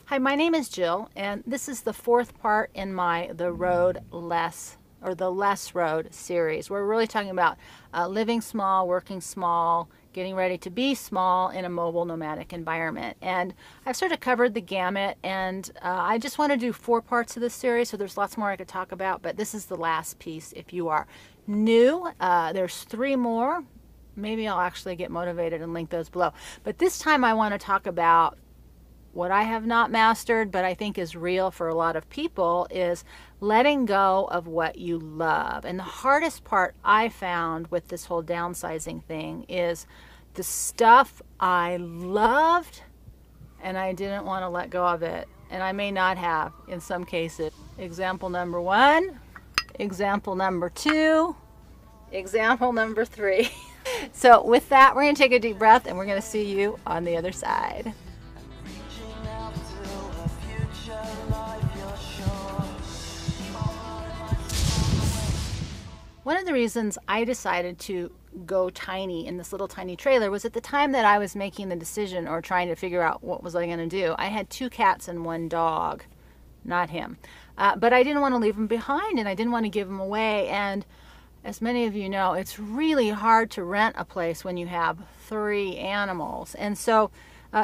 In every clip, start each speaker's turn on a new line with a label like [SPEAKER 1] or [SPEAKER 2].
[SPEAKER 1] Hi, my name is Jill, and this is the fourth part in my The Road Less, or the Less Road series. We're really talking about living small, working small, getting ready to be small in a mobile nomadic environment. And I've sort of covered the gamut, and I just want to do 4 parts of this series, so there's lots more I could talk about, but this is the last piece if you are new. There's 3 more. Maybe I'll actually get motivated and link those below. But this time I want to talk about what I have not mastered, but I think is real for a lot of people, is letting go of what you love. And the hardest part I found with this whole downsizing thing is the stuff I loved and I didn't want to let go of it. And I may not have in some cases. Example number 1, example number 2, example number 3. So with that, we're going to take a deep breath and we're going to see you on the other side. One of the reasons I decided to go tiny in this little tiny trailer was at the time that I was making the decision or trying to figure out what was I going to do. I had 2 cats and 1 dog, not him. But I didn't want to leave him behind and I didn't want to give him away. And as many of you know, it's really hard to rent a place when you have 3 animals. And so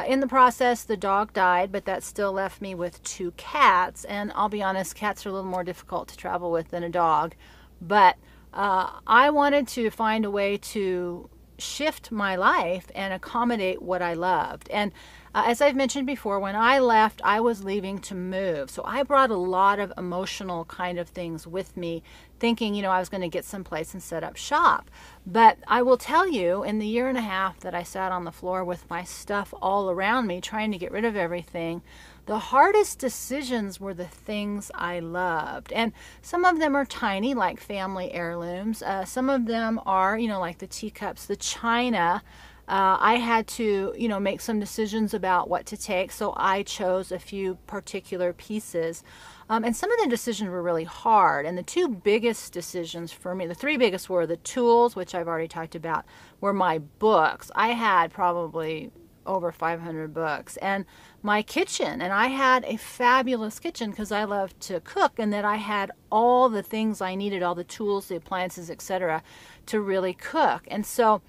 [SPEAKER 1] in the process, the dog died, but that still left me with 2 cats. And I'll be honest, cats are a little more difficult to travel with than a dog. But I wanted to find a way to shift my life and accommodate what I loved. And as I've mentioned before, when I left, I was leaving to move. So I brought a lot of emotional kind of things with me, thinking, I was going to get someplace and set up shop. But I will tell you, in the 1.5 years that I sat on the floor with my stuff all around me, trying to get rid of everything, the hardest decisions were the things I loved. And some of them are tiny, like family heirlooms. Some of them are, like the teacups, the china. I had to, make some decisions about what to take, so I chose a few particular pieces. And some of the decisions were really hard. And the 2 biggest decisions for me, the 3 biggest were the tools, which I've already talked about, were my books. I had probably over 500 books, and my kitchen. And I had a fabulous kitchen because I love to cook, and that I had all the things I needed, all the tools, the appliances, etc., to really cook. And so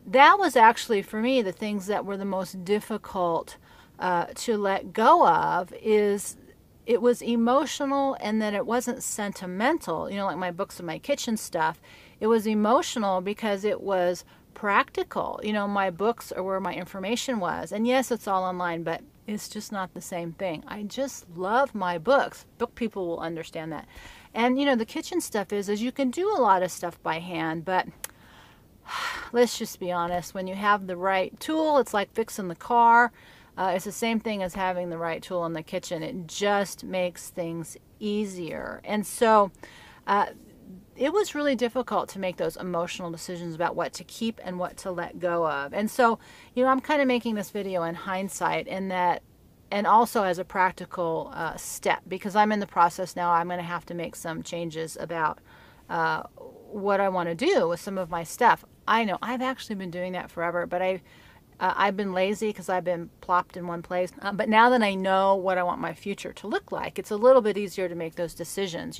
[SPEAKER 1] that was actually, for me, the things that were the most difficult to let go of. Is it was emotional, and that it wasn't sentimental, like my books and my kitchen stuff. It was emotional because it was practical. My books are where my information was. And yes, it's all online, but it's just not the same thing. I just love my books. Book people will understand that. And the kitchen stuff is you can do a lot of stuff by hand, but let's just be honest, when you have the right tool, it's like fixing the car. It's the same thing as having the right tool in the kitchen. It just makes things easier. And so it was really difficult to make those emotional decisions about what to keep and what to let go of. And so, I'm kind of making this video in hindsight, in that, and also as a practical step, because I'm in the process now. I'm going to have to make some changes about what I want to do with some of my stuff. I know I've actually been doing that forever, but I've been lazy because I've been plopped in one place. But now that I know what I want my future to look like, it's a little bit easier to make those decisions.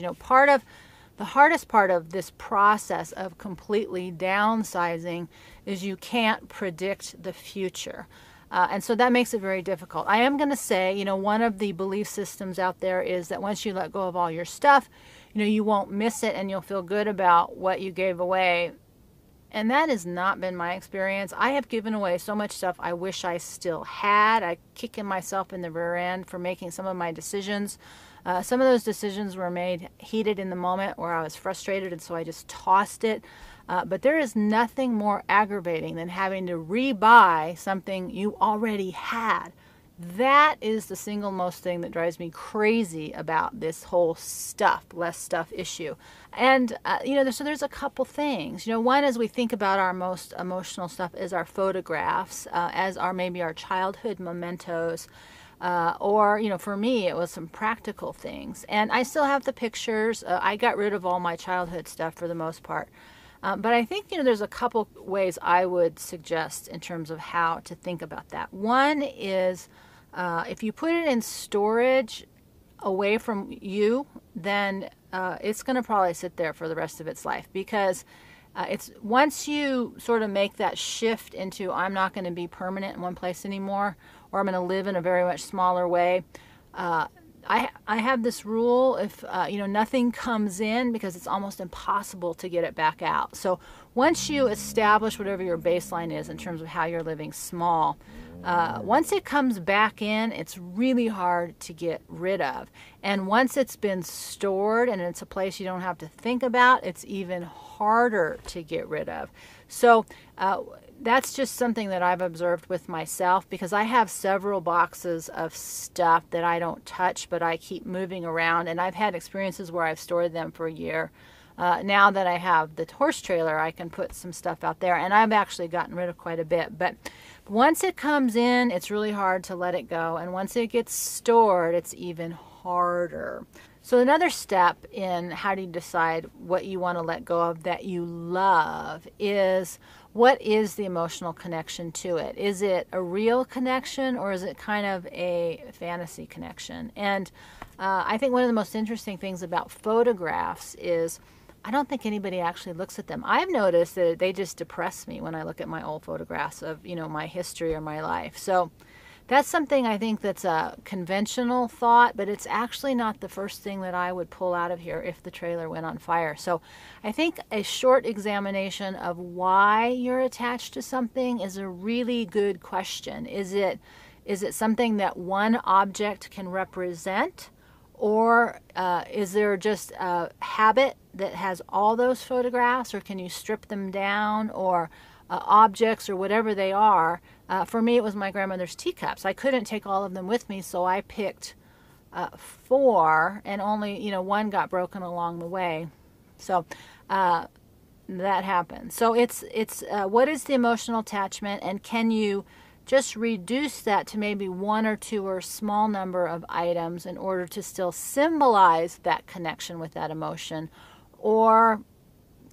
[SPEAKER 1] The hardest part of this process of completely downsizing is you can't predict the future. And so that makes it very difficult. I am going to say, one of the belief systems out there is that once you let go of all your stuff, you won't miss it and you'll feel good about what you gave away. And that has not been my experience. I have given away so much stuff I wish I still had. I kicking myself in the rear end for making some of my decisions. Some of those decisions were made heated in the moment where I was frustrated, and so I just tossed it. But there is nothing more aggravating than having to rebuy something you already had. That is the single most thing that drives me crazy about this whole less stuff issue. And, so there's a couple things. One, as we think about our most emotional stuff, is our photographs, as are maybe our childhood mementos. Or, for me, it was some practical things. And I still have the pictures. I got rid of all my childhood stuff for the most part. But I think, there's a couple ways I would suggest in terms of how to think about that. One is If you put it in storage away from you, then it's going to probably sit there for the rest of its life, because it's once you sort of make that shift into I'm not going to be permanent in one place anymore, or I'm going to live in a very much smaller way. I have this rule: if nothing comes in, because it's almost impossible to get it back out. So once you establish whatever your baseline is in terms of how you're living small, once it comes back in, it's really hard to get rid of. And once it's been stored and it's a place you don't have to think about, it's even harder to get rid of. So that's just something that I've observed with myself, because I have several boxes of stuff that I don't touch, but I keep moving around. And I've had experiences where I've stored them for a year. Now that I have the horse trailer, I can put some stuff out there, and I've actually gotten rid of quite a bit. But once it comes in, it's really hard to let it go. And once it gets stored, it's even harder. So another step in how do you decide what you want to let go of that you love is, what is the emotional connection to it? Is it a real connection, or is it kind of a fantasy connection? And I think one of the most interesting things about photographs is I don't think anybody actually looks at them. I've noticed that they just depress me when I look at my old photographs of, my history or my life. So that's something I think that's a conventional thought, but it's actually not the first thing that I would pull out of here if the trailer went on fire. So I think a short examination of why you're attached to something is a really good question. Is it something that one object can represent? Or is there just a habit that has all those photographs, or can you strip them down, or objects, or whatever they are? For me, it was my grandmother's teacups. I couldn't take all of them with me, so I picked 4, and only one got broken along the way. So that happened. So it's what is the emotional attachment, and can you just reduce that to maybe 1 or 2 or a small number of items in order to still symbolize that connection with that emotion? Or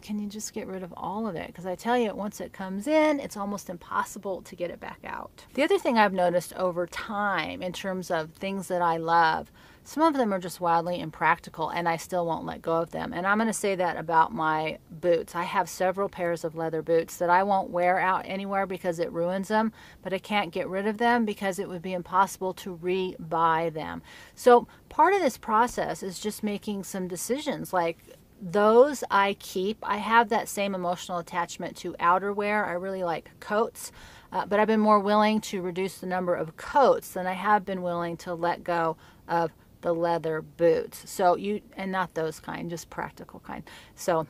[SPEAKER 1] can you just get rid of all of it? Because I tell you, once it comes in, it's almost impossible to get it back out. The other thing I've noticed over time in terms of things that I love, some of them are just wildly impractical, and I still won't let go of them. And I'm going to say that about my boots. I have several pairs of leather boots that I won't wear out anywhere because it ruins them, but I can't get rid of them because it would be impossible to re-buy them. So part of this process is just making some decisions, like those I keep. I have that same emotional attachment to outerwear. I really like coats, but I've been more willing to reduce the number of coats than I have been willing to let go of the leather boots. So and not those kind, just practical kind. So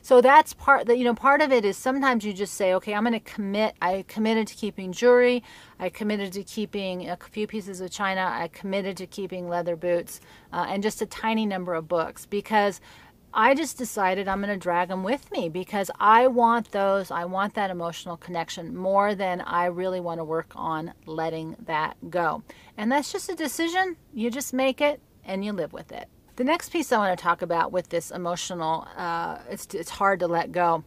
[SPEAKER 1] so that's part that, part of it is sometimes you just say, okay, I'm going to commit. I committed to keeping jewelry. I committed to keeping a few pieces of china. I committed to keeping leather boots, and just a tiny number of books, because I just decided I'm going to drag them with me, because I want those. I want that emotional connection more than I really want to work on letting that go. And that's just a decision. You just make it and you live with it. The next piece I want to talk about with this emotional, it's hard to let go.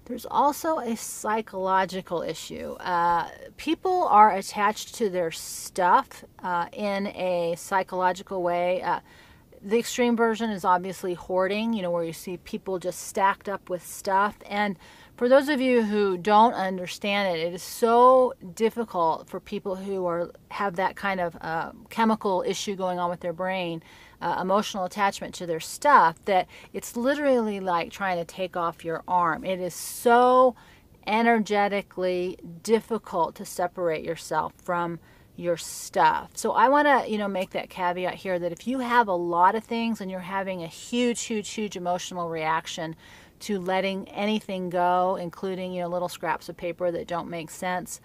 [SPEAKER 1] There's also a psychological issue. People are attached to their stuff in a psychological way. The extreme version is obviously hoarding, where you see people just stacked up with stuff. And for those of you who don't understand it, it is so difficult for people who have that kind of chemical issue going on with their brain, emotional attachment to their stuff, that it's literally like trying to take off your arm. It is so energetically difficult to separate yourself from your stuff. So I want to, make that caveat here, that if you have a lot of things and you're having a huge emotional reaction to letting anything go, including, little scraps of paper that don't make sense,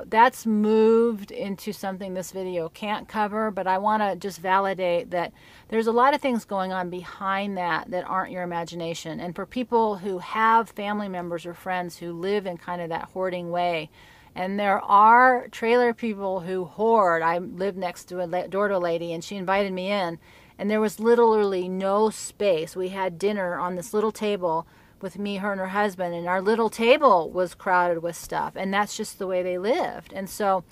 [SPEAKER 1] that's moved into something this video can't cover. But I want to just validate that there's a lot of things going on behind that aren't your imagination. And for people who have family members or friends who live in kind of that hoarding way, and there are trailer people who hoard. I lived next to a door to a lady, and she invited me in, and there was literally no space. We had dinner on this little table with me, her, and her husband, and our little table was crowded with stuff, and that's just the way they lived. And so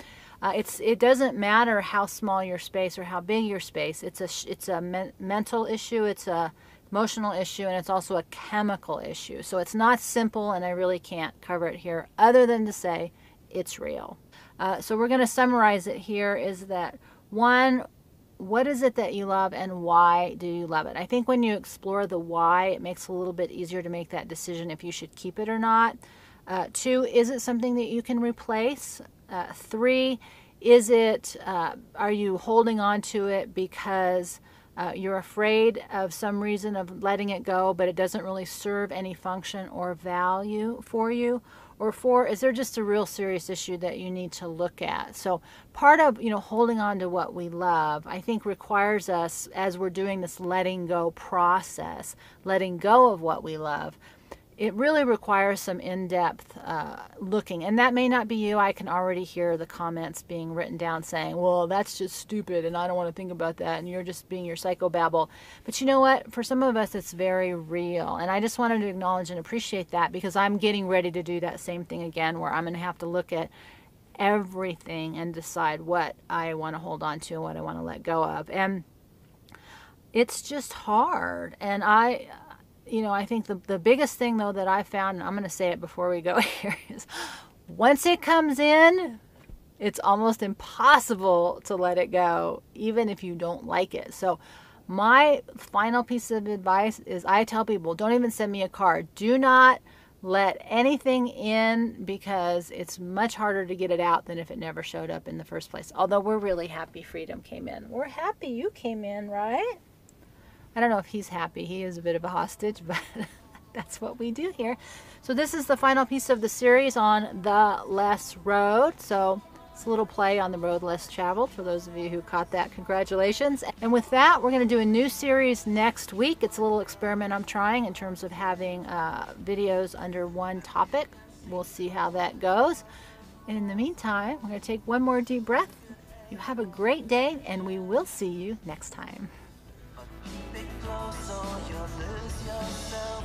[SPEAKER 1] It doesn't matter how small your space or how big your space. It's a mental issue, it's a emotional issue, and it's also a chemical issue. So it's not simple, and I really can't cover it here other than to say it's real. So we're going to summarize it here is that, one, what is it that you love and why do you love it? I think when you explore the why, it makes it a little bit easier to make that decision if you should keep it or not. Two, is it something that you can replace? Three, are you holding on to it because you're afraid of some reason of letting it go, but it doesn't really serve any function or value for you? Or four, is there just a real serious issue that you need to look at? So part of, holding on to what we love, I think requires us, as we're doing this letting go process, letting go of what we love, it really requires some in-depth looking. And that may not be you. I can already hear the comments being written down saying, well, that's just stupid and I don't want to think about that and you're just being your psychobabble. But you know what? For some of us, it's very real. And I just wanted to acknowledge and appreciate that, because I'm getting ready to do that same thing again, where I'm going to have to look at everything and decide what I want to hold on to and what I want to let go of. And it's just hard. And I think the biggest thing, though, that I found, and I'm going to say it before we go here, is once it comes in, it's almost impossible to let it go, even if you don't like it. So my final piece of advice is I tell people, don't even send me a card. Do not let anything in, because it's much harder to get it out than if it never showed up in the first place. Although we're really happy Freedom came in. We're happy you came in, right? I don't know if he's happy. He is a bit of a hostage, but that's what we do here. So this is the final piece of the series on the less road. So it's a little play on the road less traveled. For those of you who caught that, congratulations. And with that, we're going to do a new series next week. It's a little experiment I'm trying in terms of having videos under one topic. We'll see how that goes. And in the meantime, we're going to take one more deep breath. You have a great day, and we will see you next time. Keep it close or you'll lose yourself.